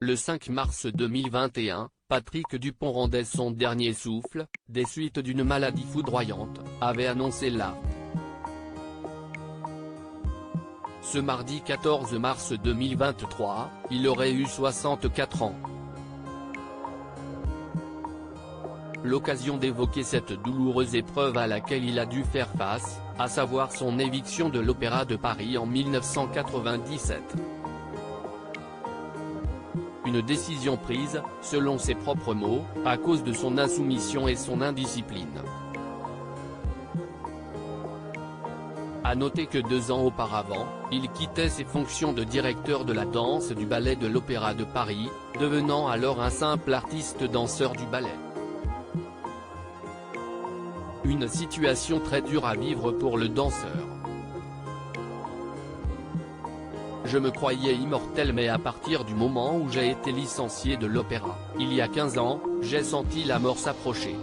Le 5 mars 2021, Patrick Dupont rendait son dernier souffle, des suites d'une maladie foudroyante, avait annoncé la. Ce mardi 14 mars 2023, il aurait eu 64 ans. L'occasion d'évoquer cette douloureuse épreuve à laquelle il a dû faire face, à savoir son éviction de l'Opéra de Paris en 1997. Une décision prise, selon ses propres mots, à cause de son insoumission et son indiscipline. À noter que 2 ans auparavant, il quittait ses fonctions de directeur de la danse du ballet de l'Opéra de Paris, devenant alors un simple artiste danseur du ballet. Une situation très dure à vivre pour le danseur. Je me croyais immortel, mais à partir du moment où j'ai été licencié de l'opéra, il y a 15 ans, j'ai senti la mort s'approcher.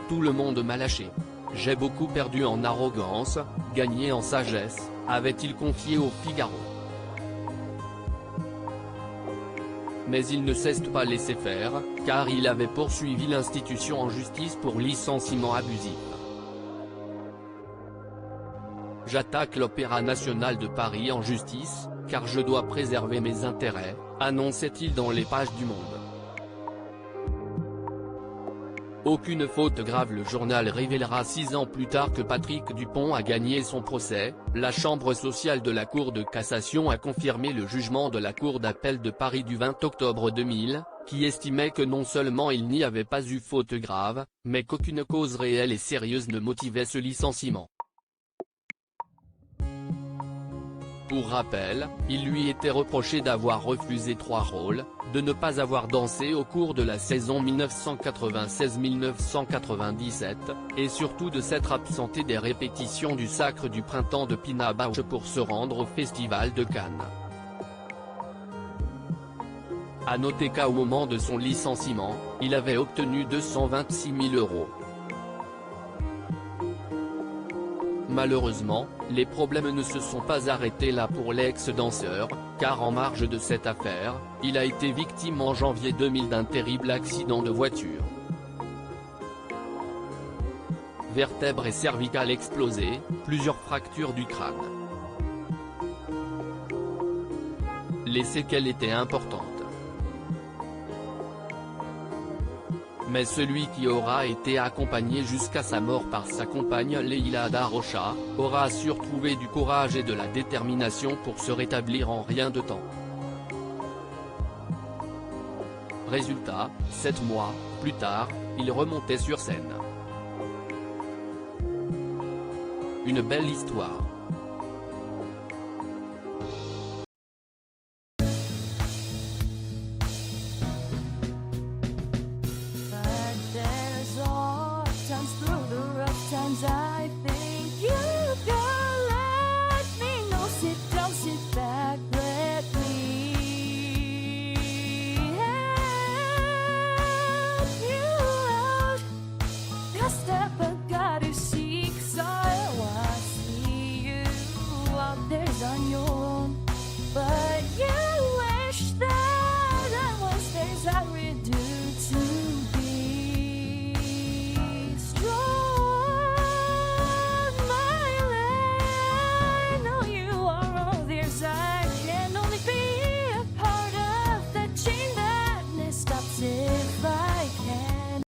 Tout le monde m'a lâché. J'ai beaucoup perdu en arrogance, gagné en sagesse, avait-il confié au Figaro. Mais il ne s'est pas laissé faire, car il avait poursuivi l'institution en justice pour licenciement abusif. J'attaque l'Opéra national de Paris en justice, car je dois préserver mes intérêts, annonçait-il dans les pages du Monde. Aucune faute grave. Le journal révélera 6 ans plus tard que Patrick Dupont a gagné son procès. La chambre sociale de la Cour de cassation a confirmé le jugement de la Cour d'appel de Paris du 20 octobre 2000, qui estimait que non seulement il n'y avait pas eu faute grave, mais qu'aucune cause réelle et sérieuse ne motivait ce licenciement. Pour rappel, il lui était reproché d'avoir refusé 3 rôles, de ne pas avoir dansé au cours de la saison 1996-1997, et surtout de s'être absenté des répétitions du Sacre du Printemps de Pina Bausch pour se rendre au Festival de Cannes. À noter qu'au moment de son licenciement, il avait obtenu 226 000 €. Malheureusement, les problèmes ne se sont pas arrêtés là pour l'ex-danseur, car en marge de cette affaire, il a été victime en janvier 2000 d'un terrible accident de voiture. Vertèbres et cervicales explosées, plusieurs fractures du crâne. Les séquelles étaient importantes. Mais celui qui aura été accompagné jusqu'à sa mort par sa compagne Leïla Da Rocha, aura su trouver du courage et de la détermination pour se rétablir en rien de temps. Résultat, 7 mois plus tard, il remontait sur scène. Une belle histoire. I think you can let me know. Sit down, sit back, let me help you out. Just step